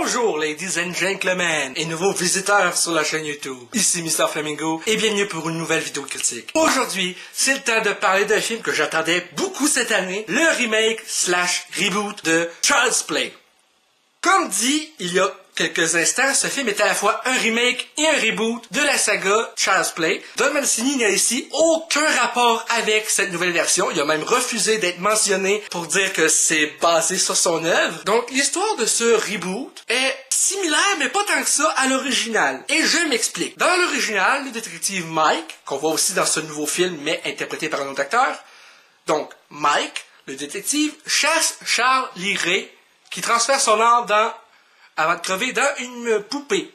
Bonjour ladies and gentlemen et nouveaux visiteurs sur la chaîne YouTube. Ici Mr Flamingo et bienvenue pour une nouvelle vidéo critique. Aujourd'hui, c'est le temps de parler d'un film que j'attendais beaucoup cette année, le remake / reboot de Child's Play. Comme dit il y a quelques instants, ce film est à la fois un remake et un reboot de la saga Child's Play. Don Mancini n'a ici aucun rapport avec cette nouvelle version. Il a même refusé d'être mentionné pour dire que c'est basé sur son œuvre. Donc l'histoire de ce reboot est similaire, mais pas tant que ça, à l'original. Et je m'explique. Dans l'original, le détective Mike, qu'on voit aussi dans ce nouveau film, mais interprété par un autre acteur, donc Mike, le détective, chasse Charles Lee, qui transfère son âme avant de crever dans une poupée.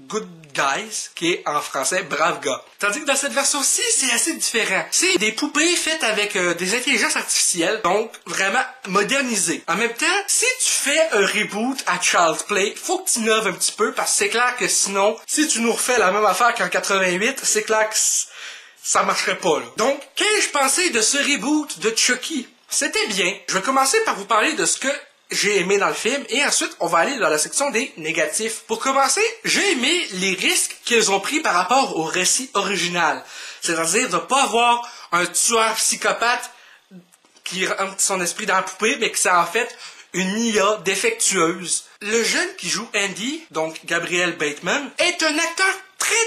Good Guys, qui est en français brave gars. Tandis que dans cette version-ci, c'est assez différent. C'est des poupées faites avec des intelligences artificielles, donc vraiment modernisées. En même temps, si tu fais un reboot à Child's Play, faut que tu innoves un petit peu, parce que c'est clair que sinon, si tu nous refais la même affaire qu'en 88, c'est clair que ça marcherait pas, là. Donc, qu'ai-je pensé de ce reboot de Chucky? C'était bien. Je vais commencer par vous parler de ce que j'ai aimé dans le film, et ensuite, on va aller dans la section des négatifs. Pour commencer, j'ai aimé les risques qu'ils ont pris par rapport au récit original. C'est-à-dire de ne pas avoir un tueur psychopathe qui rentre son esprit dans la poupée, mais que c'est en fait une IA défectueuse. Le jeune qui joue Andy, donc Gabriel Bateman, est un acteur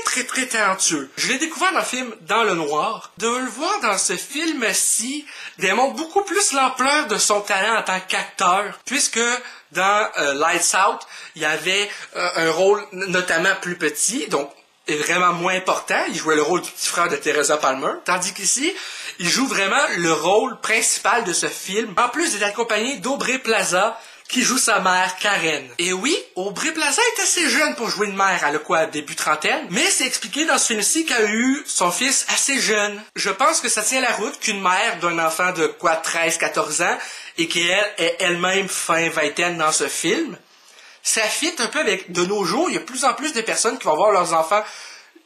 très talentueux. Je l'ai découvert dans le film Dans le Noir. De le voir dans ce film-ci démontre beaucoup plus l'ampleur de son talent en tant qu'acteur, puisque dans Lights Out, il y avait un rôle notamment plus petit, donc vraiment moins important. Il jouait le rôle du petit frère de Teresa Palmer, tandis qu'ici, il joue vraiment le rôle principal de ce film, en plus d'être accompagné d'Aubrey Plaza, qui joue sa mère, Karen. Et oui, Aubrey Plaza est assez jeune pour jouer une mère, elle a quoi, début trentaine? Mais c'est expliqué dans ce film-ci qu'elle a eu son fils assez jeune. Je pense que ça tient la route qu'une mère d'un enfant de quoi, 13-14 ans, et qu'elle est elle-même fin vingtaine dans ce film. Ça fit un peu avec, de nos jours, il y a de plus en plus de personnes qui vont voir leurs enfants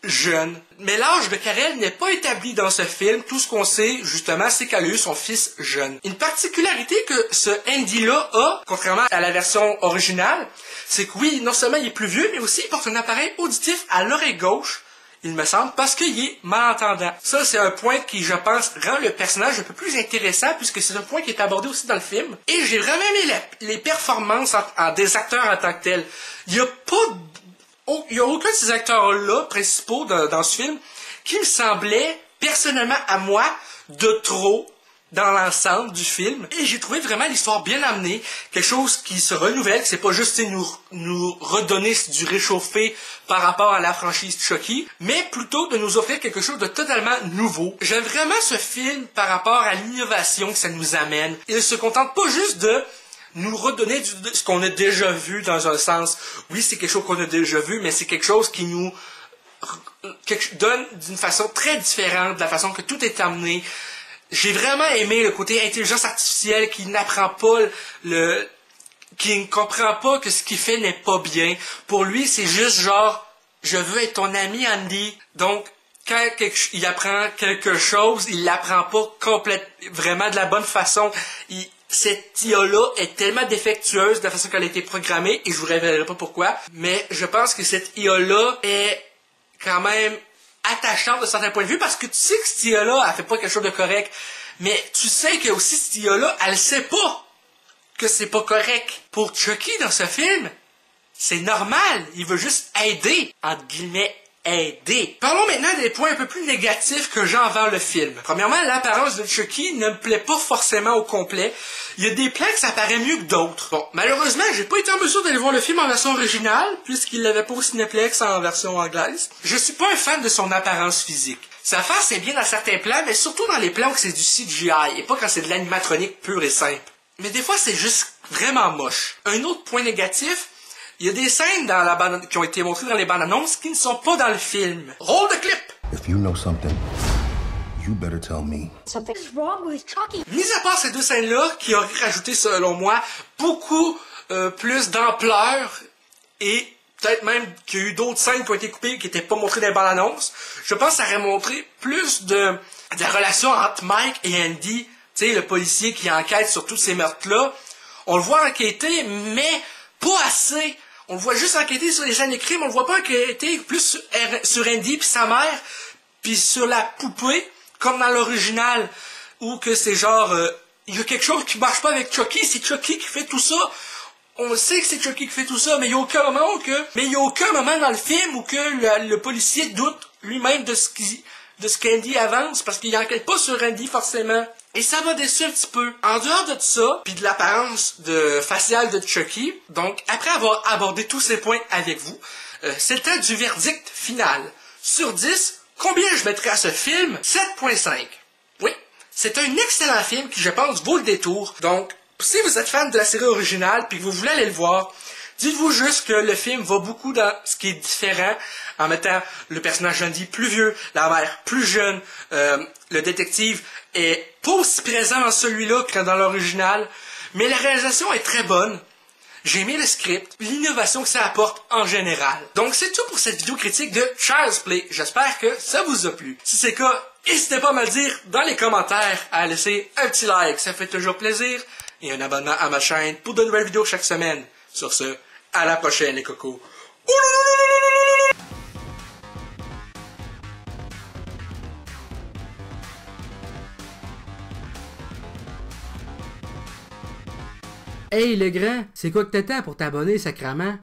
jeunes. Mais l'âge de Karen n'est pas établi dans ce film. Tout ce qu'on sait, justement, c'est qu'elle a eu son fils jeune. Une particularité que ce Andy-là a, contrairement à la version originale, c'est que oui, non seulement il est plus vieux, mais aussi il porte un appareil auditif à l'oreille gauche, il me semble, parce qu'il est malentendant. Ça, c'est un point qui, je pense, rend le personnage un peu plus intéressant, puisque c'est un point qui est abordé aussi dans le film. Et j'ai vraiment aimé les performances des acteurs en tant que tels. Il y a aucun de ces acteurs-là, principaux dans ce film, qui me semblait, personnellement à moi, de trop dans l'ensemble du film. Et j'ai trouvé vraiment l'histoire bien amenée, quelque chose qui se renouvelle, que c'est pas juste nous redonner du réchauffé par rapport à la franchise Chucky, mais plutôt de nous offrir quelque chose de totalement nouveau. J'aime vraiment ce film par rapport à l'innovation que ça nous amène. Il se contente pas juste de nous redonner ce qu'on a déjà vu dans un sens. Oui, c'est quelque chose qu'on a déjà vu, mais c'est quelque chose qui nous donne d'une façon très différente de la façon que tout est amené. J'ai vraiment aimé le côté intelligence artificielle qui n'apprend pas qui ne comprend pas que ce qu'il fait n'est pas bien. Pour lui, c'est juste genre, je veux être ton ami Andy. Donc, quand il apprend quelque chose, il l'apprend pas vraiment de la bonne façon. Cette IA-là est tellement défectueuse de la façon qu'elle a été programmée, et je vous révélerai pas pourquoi, mais je pense que cette IA-là est quand même attachante de certains points de vue, parce que tu sais que cette IA-là, elle fait pas quelque chose de correct, mais tu sais que aussi cette IA-là, elle sait pas que c'est pas correct. Pour Chucky dans ce film, c'est normal, il veut juste aider, entre guillemets, aider. Parlons maintenant des points un peu plus négatifs que j'ai envers le film. Premièrement, l'apparence de Chucky ne me plaît pas forcément au complet. Il y a des plans que ça paraît mieux que d'autres. Bon, malheureusement, j'ai pas été en mesure d'aller voir le film en version originale, puisqu'il l'avait pas au Cinéplex en version anglaise. Je suis pas un fan de son apparence physique. Sa face est bien dans certains plans, mais surtout dans les plans où c'est du CGI, et pas quand c'est de l'animatronique pure et simple. Mais des fois, c'est juste vraiment moche. Un autre point négatif, il y a des scènes qui ont été montrées dans les bandes annonces qui ne sont pas dans le film. Roll the clip! If you know something, you better tell me. Something's wrong with Chucky. Mis à part ces deux scènes-là, qui auraient rajouté, selon moi, beaucoup plus d'ampleur, et peut-être même qu'il y a eu d'autres scènes qui ont été coupées qui n'étaient pas montrées dans les bandes annonces, je pense que ça aurait montré plus de la relation entre Mike et Andy, tu sais, le policier qui enquête sur tous ces meurtres-là. On le voit enquêter, mais pas assez. On le voit juste enquêter sur les scènes de crime, on le voit pas enquêter plus sur Andy puis sa mère, puis sur la poupée, comme dans l'original, où que c'est genre, il y a quelque chose qui marche pas avec Chucky, c'est Chucky qui fait tout ça. On sait que c'est Chucky qui fait tout ça, mais il y a aucun moment dans le film où que le policier doute lui-même de ce qu'Andy avance, parce qu'il n'enquête pas sur Andy forcément. Et ça m'a déçu un petit peu. En dehors de ça, puis de l'apparence faciale de Chucky, donc après avoir abordé tous ces points avec vous, c'est le temps du verdict final. Sur 10, combien je mettrais à ce film? 7.5. Oui, c'est un excellent film qui, je pense, vaut le détour. Donc, si vous êtes fan de la série originale puis que vous voulez aller le voir, dites-vous juste que le film va beaucoup dans ce qui est différent, en mettant le personnage d'Andy plus vieux, la mère plus jeune, le détective est pas aussi présent dans celui-là que dans l'original, mais la réalisation est très bonne. J'ai aimé le script, l'innovation que ça apporte en général. Donc c'est tout pour cette vidéo critique de Child's Play. J'espère que ça vous a plu. Si c'est le cas, n'hésitez pas à me le dire dans les commentaires, à laisser un petit like, ça fait toujours plaisir, et un abonnement à ma chaîne pour de nouvelles vidéos chaque semaine. Sur ce, à la prochaine les cocos. Hey le grand, c'est quoi que t'attends pour t'abonner, sacrament?